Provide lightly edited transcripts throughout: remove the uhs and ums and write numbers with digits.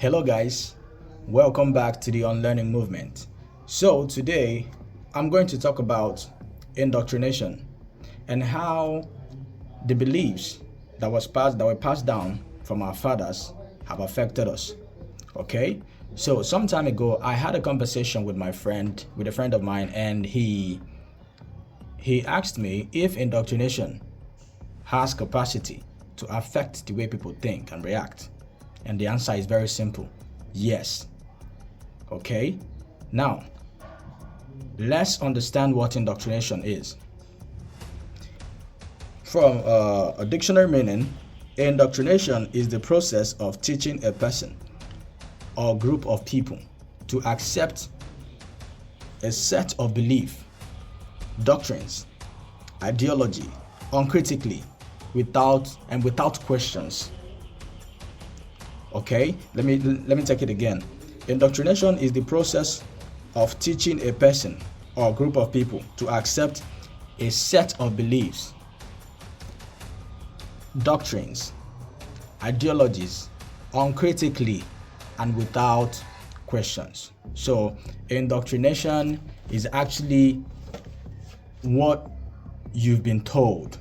Hello guys, welcome back to the Unlearning movement. So today I'm going to talk about indoctrination and how the beliefs that were passed down from our fathers have affected us. Okay? So some time ago I had a conversation with a friend of mine, and he asked me if indoctrination has capacity to affect the way people think and react. And the answer is very simple. Yes. Okay? Now, let's understand what indoctrination is. From a dictionary meaning, indoctrination is the process of teaching a person or group of people to accept a set of belief, doctrines, ideology, uncritically, without questions. Okay, let me take it again. Indoctrination is the process of teaching a person or group of people to accept a set of beliefs, doctrines, ideologies, uncritically and without questions. So indoctrination is actually what you've been told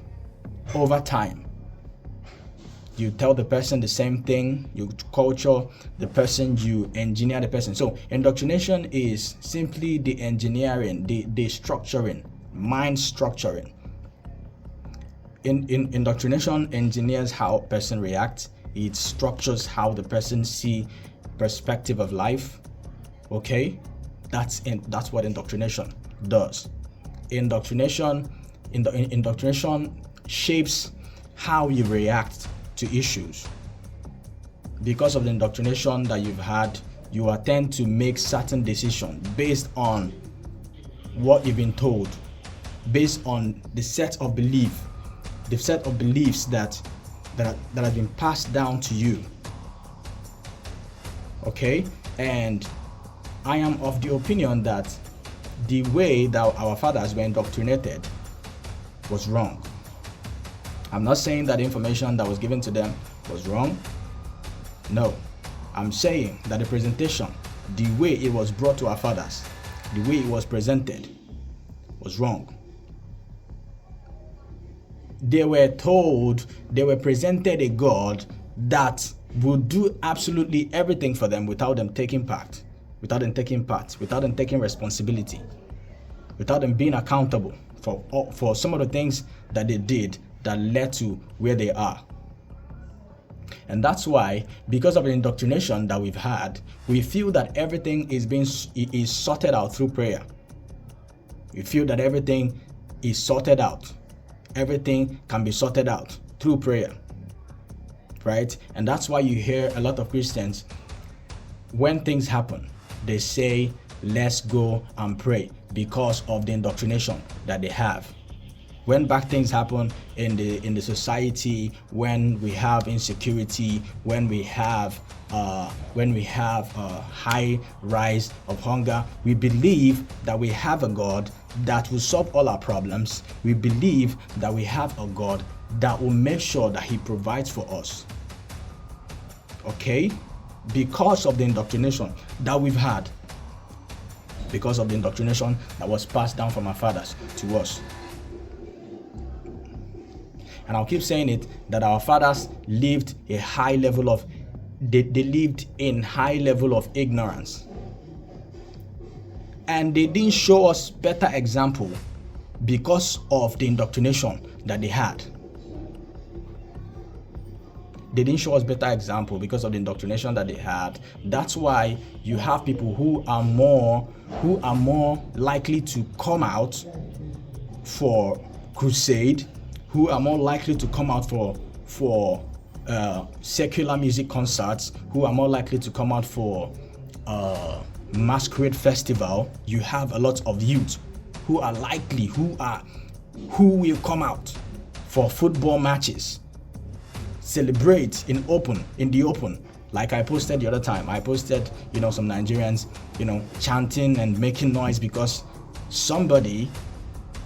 over time. You tell the person the same thing, you culture the person, you engineer the person. So indoctrination is simply the engineering, the structuring, mind structuring. In indoctrination engineers how a person reacts. It structures how the person see perspective of life. Okay, that's what indoctrination does. Indoctrination shapes how you react to issues. Because of the indoctrination that you've had, you will tend to make certain decisions based on what you've been told, based on the set of beliefs that have been passed down to you. Okay, and I am of the opinion that the way that our fathers were indoctrinated was wrong. I'm not saying that the information that was given to them was wrong. No, I'm saying that the presentation, the way it was brought to our fathers, the way it was presented was wrong. They were presented a God that would do absolutely everything for them without them taking part, without them taking responsibility, without them being accountable for some of the things that they did that led to where they are. And that's why, because of the indoctrination that we've had, we feel that everything is sorted out through prayer. We feel that everything is sorted out. Everything can be sorted out through prayer. Right? And that's why you hear a lot of Christians, when things happen, they say, let's go and pray, because of the indoctrination that they have. When bad things happen in the society, when we have insecurity, when we have a high rise of hunger, we believe that we have a God that will solve all our problems. We believe that we have a God that will make sure that He provides for us. Okay? Because of the indoctrination that we've had, because of the indoctrination that was passed down from our fathers to us. And I'll keep saying it, that our fathers lived they lived in high level of ignorance. And they didn't show us better example because of the indoctrination that they had. They didn't show us better example because of the indoctrination that they had. That's why you have people who are more likely to come out for crusade, who are more likely to come out for secular music concerts, who are more likely to come out for masquerade festival. You have a lot of youth who will come out for football matches, celebrate in the open. Like I posted the other time, I posted some Nigerians chanting and making noise because somebody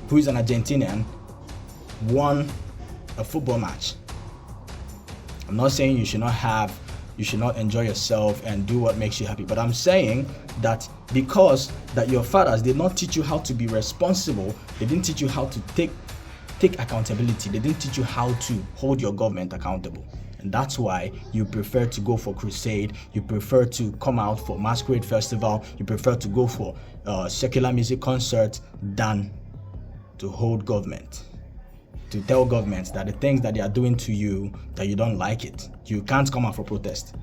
who is an Argentinian won a football match. I'm not saying you should not have you should not enjoy yourself and do what makes you happy. But I'm saying that because that your fathers did not teach you how to be responsible, they didn't teach you how to take accountability, they didn't teach you how to hold your government accountable. And that's why you prefer to go for crusade, you prefer to come out for masquerade festival, you prefer to go for secular music concert than to hold government, to tell governments that the things that they are doing to you, that you don't like it. You can't come out for protest.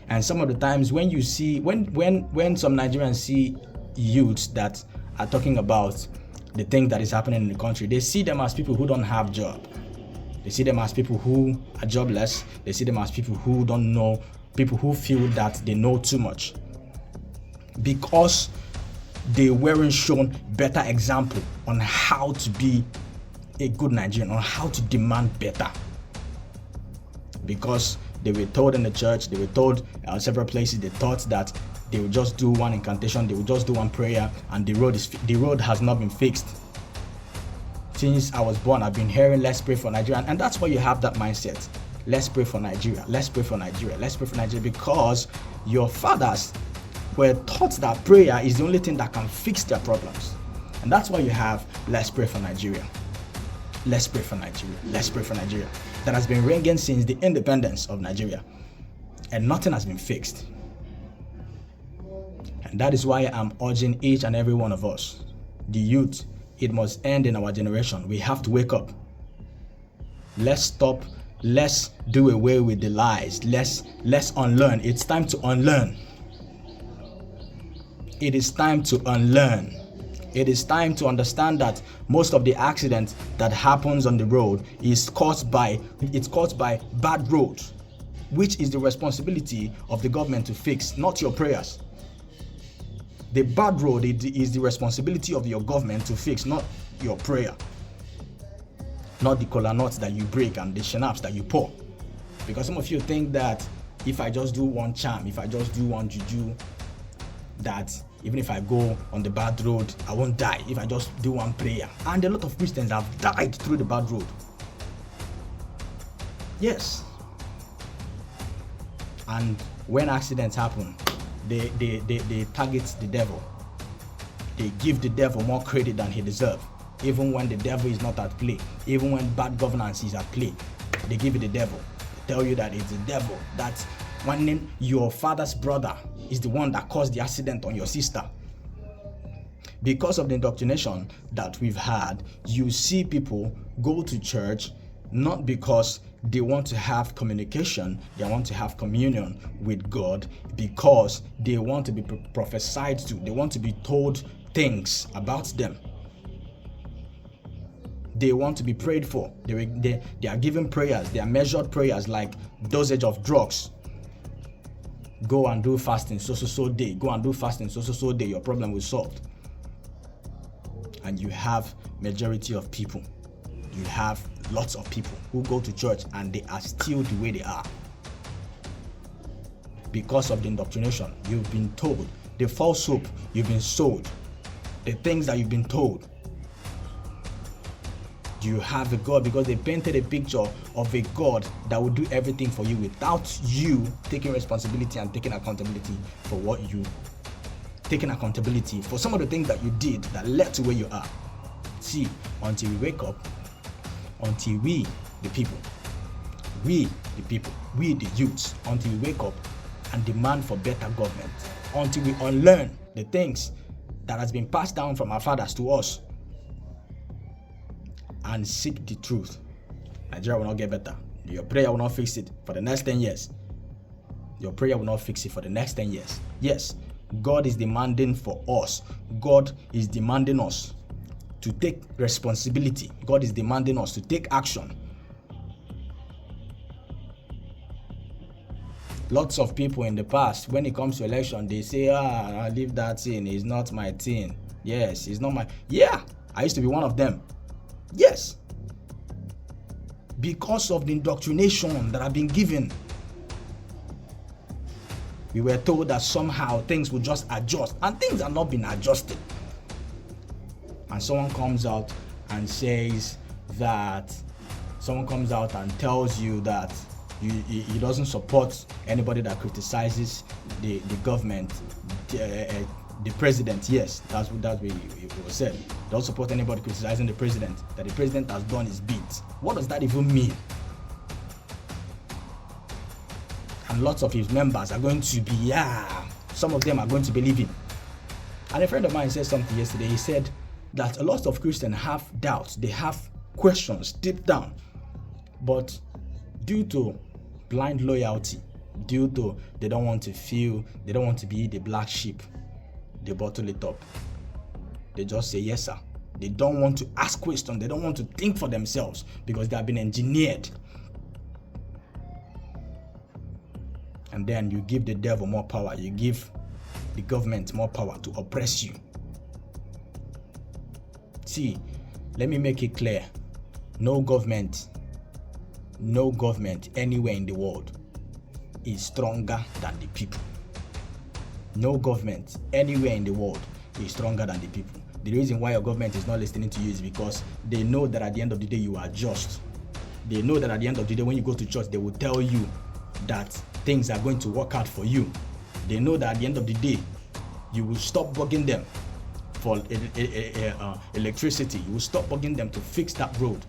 And some of the times when you see, when some Nigerians see youths that are talking about the thing that is happening in the country, they see them as people who don't have job. They see them as people who are jobless. They see them as people who don't know, people who feel that they know too much. Because they weren't shown better example on how to be a good Nigerian, on how to demand better. Because they were told in the church, they were told several places, they thought that they would just do one incantation, they would just do one prayer, and the road has not been fixed. Since I was born, I've been hearing, let's pray for Nigeria. And that's why you have that mindset. Let's pray for Nigeria. Let's pray for Nigeria. Let's pray for Nigeria. Because your fathers were taught that prayer is the only thing that can fix their problems. And that's why you have, let's pray for Nigeria. Let's pray for Nigeria. Let's pray for Nigeria. That has been ringing since the independence of Nigeria. And nothing has been fixed. And that is why I'm urging each and every one of us, the youth, it must end in our generation. We have to wake up. Let's stop. Let's do away with the lies. Let's unlearn. It's time to unlearn. It is time to unlearn. It is time to understand that most of the accidents that happens on the road is caused by bad roads, which is the responsibility of the government to fix, not your prayers. The bad road is the responsibility of your government to fix, not your prayer. Not the kola nuts that you break and the schnapps that you pour. Because some of you think that if I just do one charm, if I just do one juju, that even if I go on the bad road, I won't die if I just do one prayer. And a lot of Christians have died through the bad road. Yes. And when accidents happen, they target the devil. They give the devil more credit than he deserves. Even when the devil is not at play, even when bad governance is at play, they give it the devil. They tell you that it's the devil. That when your father's brother is the one that caused the accident on your sister. Because of the indoctrination that we've had, you see people go to church not because they want to have communication, they want to have communion with God, because they want to be prophesied to, they want to be told things about them. They want to be prayed for. They are given prayers, they are measured prayers like dosage of drugs. Go and do fasting so day. Go and do fasting so day. Your problem will be solved. And you have majority of people. You have lots of people who go to church and they are still the way they are. Because of the indoctrination, you've been told. The false hope you've been sold. The things that you've been told. You have a God because they painted a picture of a God that will do everything for you without you taking responsibility and taking accountability for what you, taking accountability for some of the things that you did that led to where you are. See, until we wake up, until we, the people, we the youths, until we wake up and demand for better government, until we unlearn the things that has been passed down from our fathers to us, and seek the truth, Nigeria will not get better. Your prayer will not fix it for the next 10 years. Your prayer will not fix it for the next 10 years. Yes, God is demanding for us. God is demanding us to take responsibility. God is demanding us to take action. Lots of people in the past, when it comes to election, they say, I leave that thing, it's not my thing. Yes, it's not my... Yeah, I used to be one of them. Yes, because of the indoctrination that have been given, we were told that somehow things will just adjust, and things are not being adjusted. And someone comes out and says that, someone comes out and tells you that He doesn't support anybody that criticizes the government, the president. Yes, that's what it was said. Don't support anybody criticizing the president, that the president has done his bit. What does that even mean? And lots of his members are going to be, some of them are going to believe him. And a friend of mine said something yesterday. He said that a lot of Christians have doubts, they have questions deep down, but due to blind loyalty, due to they don't want to be the black sheep, they bottle it up. They just say yes sir. They don't want to ask questions, they don't want to think for themselves because they have been engineered. And then you give the devil more power, you give the government more power to oppress you. See, let me make it clear. No government anywhere in the world is stronger than the people. No government anywhere in the world is stronger than the people. The reason why your government is not listening to you is because they know that at the end of the day you are just. They know that at the end of the day when you go to church, they will tell you that things are going to work out for you. They know that at the end of the day you will stop bugging them for electricity. You will stop bugging them to fix that road.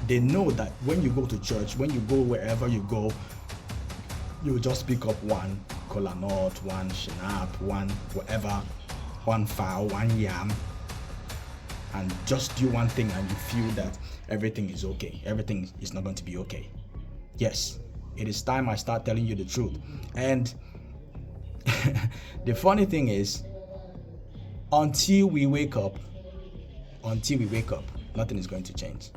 They know that when you go to church, when you go wherever you go, you will just pick up one kola nut, one shinap, one whatever, one fowl, one yam, and just do one thing, and you feel that everything is okay. Everything is not going to be okay. Yes, it is time I start telling you the truth. And the funny thing is, until we wake up, nothing is going to change.